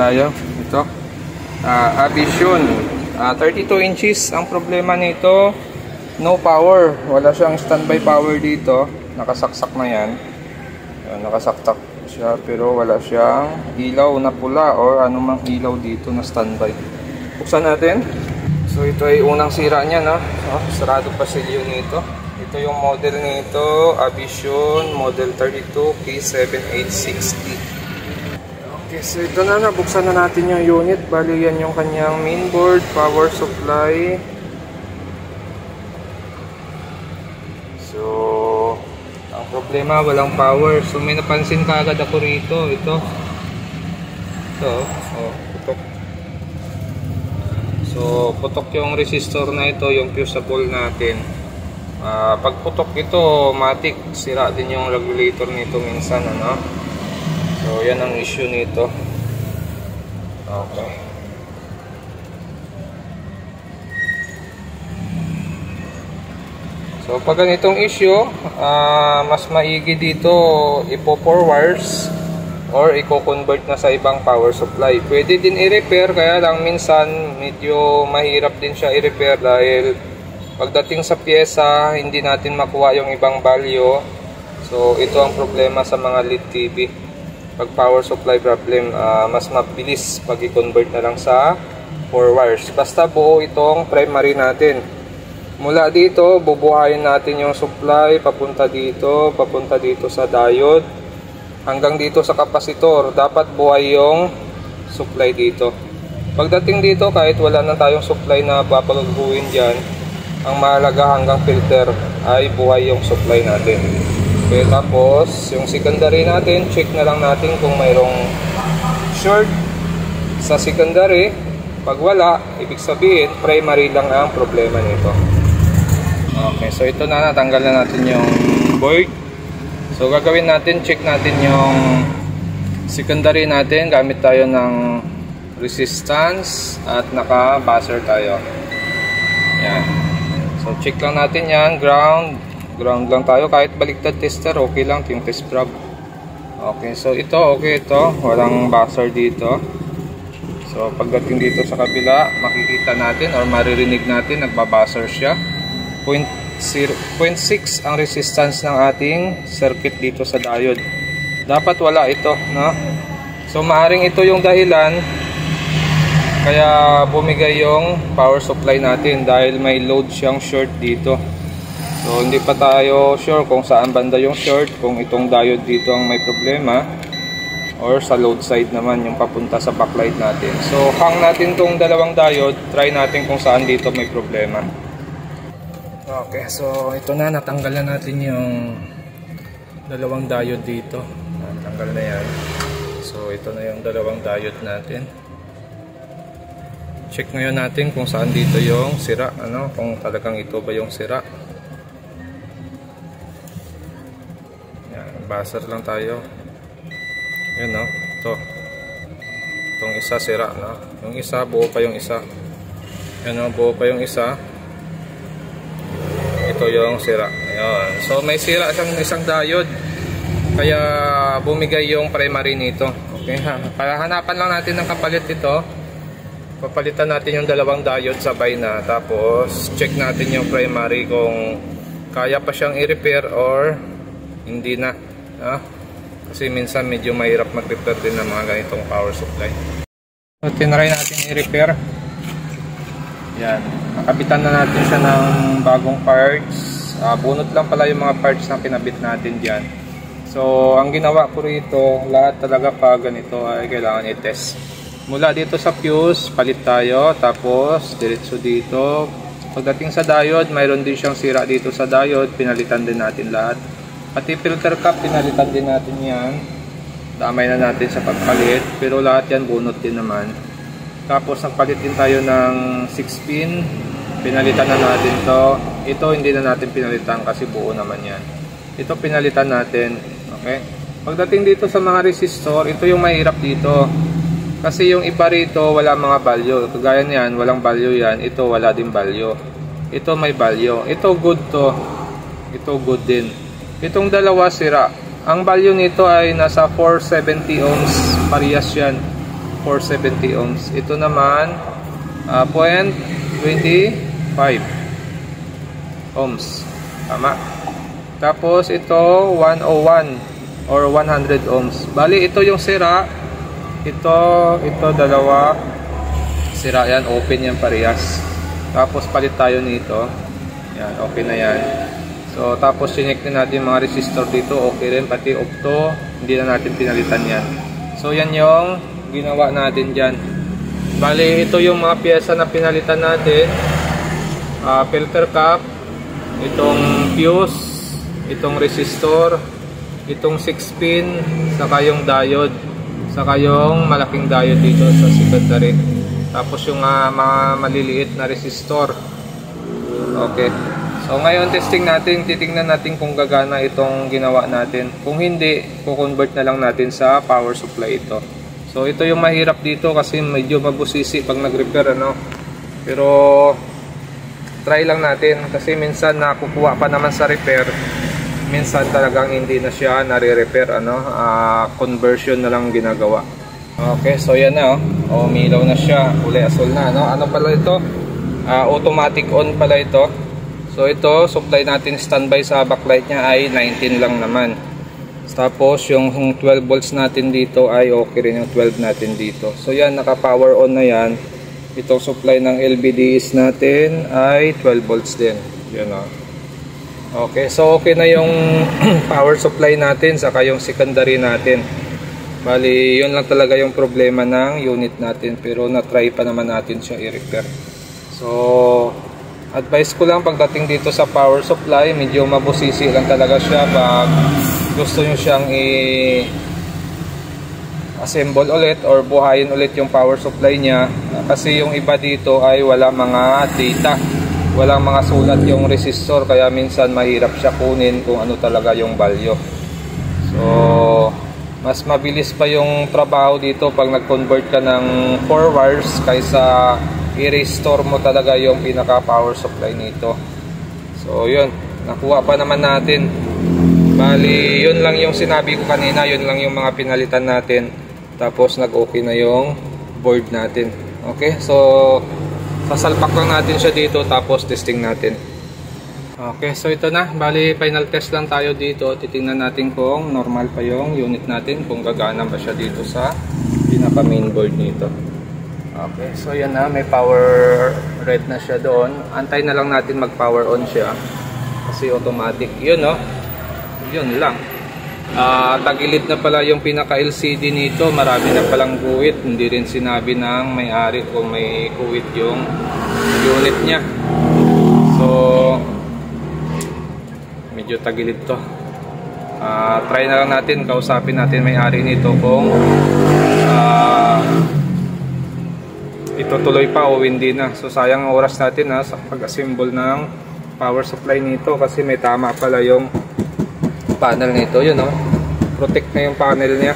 tayo. Ito. Avision. 32 inches. Ang problema nito, no power. Wala siyang standby power dito. Nakasaksak na yan. Nakasaksak siya pero wala siyang ilaw na pula or anumang ilaw dito na standby. Buksan natin. So ito ay unang sira niya, no? Sarado pa silyo nito. Ito yung model nito, Avision model 32 K7860. Okay, so ito na, nabuksan na natin yung unit. Bali yan yung kanyang mainboard, power supply. So ang problema, walang power. So may napansin ka agad ako rito. Ito, putok. So putok yung resistor na ito, yung fusible natin. Pag putok ito, matik sira din yung regulator nito minsan, ano? So yan ang issue nito. Okay. So pag ganitong issue, mas maigi dito ipo-4 wires or i-convert na sa ibang power supply. Pwede din i-repair, kaya lang minsan medyo mahirap din siya i-repair dahil pagdating sa pyesa hindi natin makuha yung ibang value. So ito ang problema sa mga LED TV. Pag power supply problem, mas mabilis pag i-convert na lang sa 4 wires. Basta buo itong primary natin. Mula dito, bubuhayin natin yung supply papunta dito sa diode. Hanggang dito sa kapasitor, dapat buhay yung supply dito. Pagdating dito, kahit wala na tayong supply na papagbuhin dyan, ang mahalaga hanggang filter ay buhay yung supply natin. Okay, tapos yung secondary natin, check na lang natin kung mayroong short sa secondary. Pag wala, ibig sabihin primary lang ang problema nito. Okay, so ito na, natanggal na natin yung board. So gagawin natin, check natin yung secondary natin. Gamit tayo ng resistance at naka-buzzer tayo. Yan. So check lang natin yan, ground lang tayo, kahit baliktad tester okay lang, yung test probe. Okay, so ito okay, ito walang buzzer dito. So pagdating dito sa kabila, makikita natin or maririnig natin nagbabuzzer siya. 0.6 ang resistance ng ating circuit dito sa diode. Dapat wala ito, no? So maaring ito yung dahilan kaya bumigay yung power supply natin, dahil may load siyang short dito. So hindi pa tayo sure kung saan banda yung short, kung itong diode dito ang may problema or sa load side naman yung papunta sa backlight natin. So hang natin tong dalawang diode, try natin kung saan dito may problema. Okay, so ito na, natanggal na natin yung dalawang diode dito. Natanggal na yan. So ito na yung dalawang diode natin. Check ngayon natin kung saan dito yung sira, ano, kung talagang ito ba yung sira. Buzzer lang tayo. Yun, no? Ito. Itong isa sira, no? Yung isa, buo pa yung isa. Yan, no? Buo pa yung isa. Ito yung sira. Ayun. So may sira siyang isang diode. Kaya bumigay yung primary nito. Okay, ha? Para hanapan lang natin ng kapalit ito. Papalitan natin yung dalawang diode sabay na. Tapos check natin yung primary kung kaya pa siyang i-repair or hindi na. Kasi minsan medyo mahirap mag-repair din ng mga ganitong power supply. So tinry natin i-repair. Yan, nakabitan na natin siya ng bagong parts. Bunot lang pala yung mga parts na kinabit natin dyan. So ang ginawa ko rito, lahat talaga pag ganito ay kailangan i-test. Mula dito sa fuse, palit tayo. Tapos diretso dito. Pagdating sa diode, mayroon din siyang sira dito sa diode. Pinalitan din natin lahat. Pati filter cap, pinalitan din natin yan. Damay na natin sa pagpalit. Pero lahat yan bunot din naman. Tapos nagpalit din tayo ng 6 pin. Pinalitan na natin to. Ito hindi na natin pinalitan kasi buo naman yan. Ito pinalitan natin. Okay? Pagdating dito sa mga resistor, ito yung mahirap dito. Kasi yung iba rito wala mga value. Kagaya niyan, walang value yan. Ito wala din value. Ito may value. Ito good to. Ito good din. Itong dalawa sira. Ang value nito ay nasa 470 ohms. Parehas yan. 470 ohms. Ito naman 0.25 ohms. Tama. Tapos ito 101 or 100 ohms. Bali ito yung sira. Ito dalawa sira yan, open yan parehas. Tapos palit tayo nito. Yan, okay na yan. So tapos chinek na natin mga resistor dito, okay rin, pati opto, hindi na natin pinalitan yan. So yan yung ginawa natin dyan. Bali ito yung mga pyesa na pinalitan natin. Filter cap, itong fuse, itong resistor, itong 6 pin, saka yung diode, saka yung malaking diode dito sa secondary. Tapos yung mga maliliit na resistor. Okay. So ngayon testing natin, titingnan natin kung gagana itong ginawa natin. Kung hindi, kukonvert na lang natin sa power supply ito. So ito yung mahirap dito kasi medyo mabusisi pag nag-repair, ano. Pero try lang natin kasi minsan nakukuha pa naman sa repair. Minsan talagang hindi na siya nare-repair, ano, conversion na lang ginagawa. Okay, so yan na, oh. Umilaw na siya, kulay asul na, no? Ano pala ito? Automatic on pala ito. So ito, supply natin standby sa backlight niya ay 19 lang naman. Tapos yung 12 volts natin dito ay okay rin yung 12 natin dito. So yan, naka-power on na yan. Itong supply ng LVDs natin ay 12 volts din. Yan, oh. Okay, so okay na yung power supply natin saka yung secondary natin. Bali, yun lang talaga yung problema ng unit natin, pero na-try pa naman natin siya i-repair. So, advice ko lang pagdating dito sa power supply, medyo mabusisi lang talaga siya pag gusto nyo siyang i-assemble ulit or buhayin ulit yung power supply niya. Kasi yung iba dito ay wala mga data, walang mga sulat yung resistor, kaya minsan mahirap siya kunin kung ano talaga yung value. So, mas mabilis pa yung trabaho dito pag nag-convert ka ng 4 wires kaysa i-restore mo talaga yung pinaka power supply nito. So yun, nakuha pa naman natin. Bali, yun lang yung sinabi ko kanina, yun lang yung mga pinalitan natin. Tapos nag-okay na yung board natin. Okay, so sasalpak lang natin siya dito tapos testing natin. Okay, so ito na. Bali, final test lang tayo dito. Titingnan natin kung normal pa yung unit natin, kung gagana ba siya dito sa pinaka main board nito. Okay, so yan na. May power red na siya doon. Antay na lang natin mag power on siya kasi automatic. Yun, no? Yun lang. Tagilid na pala yung pinaka LCD nito. Marami na palang guhit. Hindi rin sinabi ng may-ari kung may guhit yung unit niya. So medyo tagilid to. Try na lang natin, kausapin natin may-ari nito kung itutuloy pa o hindi na. So sayang ang oras natin sa pag-assemble ng power supply nito kasi may tama pala yung panel nito. Yun, protect na yung panel niya.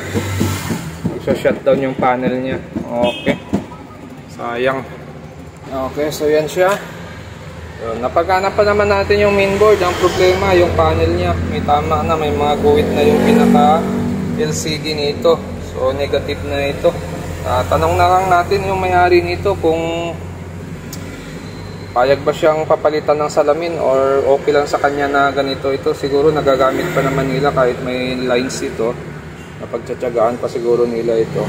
Shutdown yung panel niya. Okay, sayang. Okay, so yan siya. So, napagana pa naman natin yung mainboard. Ang problema, yung panel niya may tama na, may mga guhit na yung pinaka LCD nito. So negative na ito. Tanong na lang natin yung may-ari nito kung payag ba siyang papalitan ng salamin or okay lang sa kanya na ganito. Ito siguro nagagamit pa naman nila kahit may lines ito. Napagtsatsagaan pa siguro nila ito.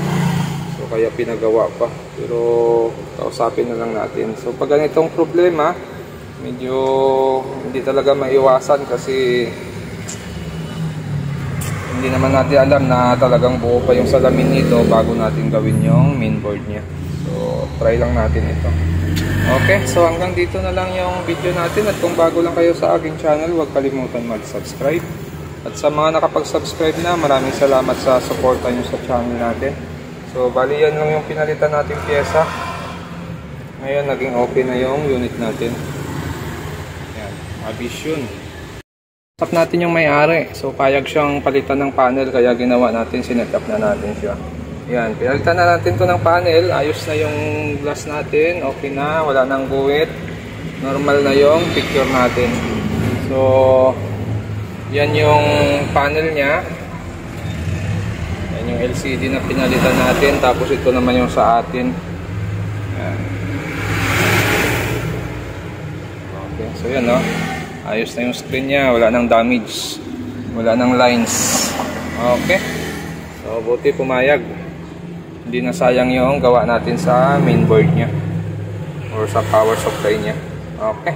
So kaya pinagawa pa. Pero kausapin na lang natin. So pag ganitong problema, medyo hindi talaga maiwasan kasi hindi naman natin alam na talagang buo pa yung salamin nito bago natin gawin yung mainboard niya. So try lang natin ito. Okay, so hanggang dito na lang yung video natin. At kung bago lang kayo sa aking channel, huwag kalimutan mag-subscribe. At sa mga nakapag-subscribe na, maraming salamat sa suporta nyo sa channel natin. So bali yan lang yung pinalitan natin pyesa. Ngayon naging okay na yung unit natin. Abis yun. Tap natin yung may-ari. So payag siyang palitan ng panel kaya ginawa natin, sinet-up na natin siya. Yan, pinalitan na natin to ng panel. Ayos na yung glass natin. Okay na, wala nang guhit. Normal na yung picture natin. So yan yung panel niya. Yan Yan yung LCD na pinalitan natin, tapos ito naman yung sa atin. Yan. Okay, so yan, no? Ayos na yung screen niya, wala nang damage, wala nang lines. Okay, so buti pumayag, hindi na sayang yung gawa natin sa mainboard niya or sa power supply niya. Okay.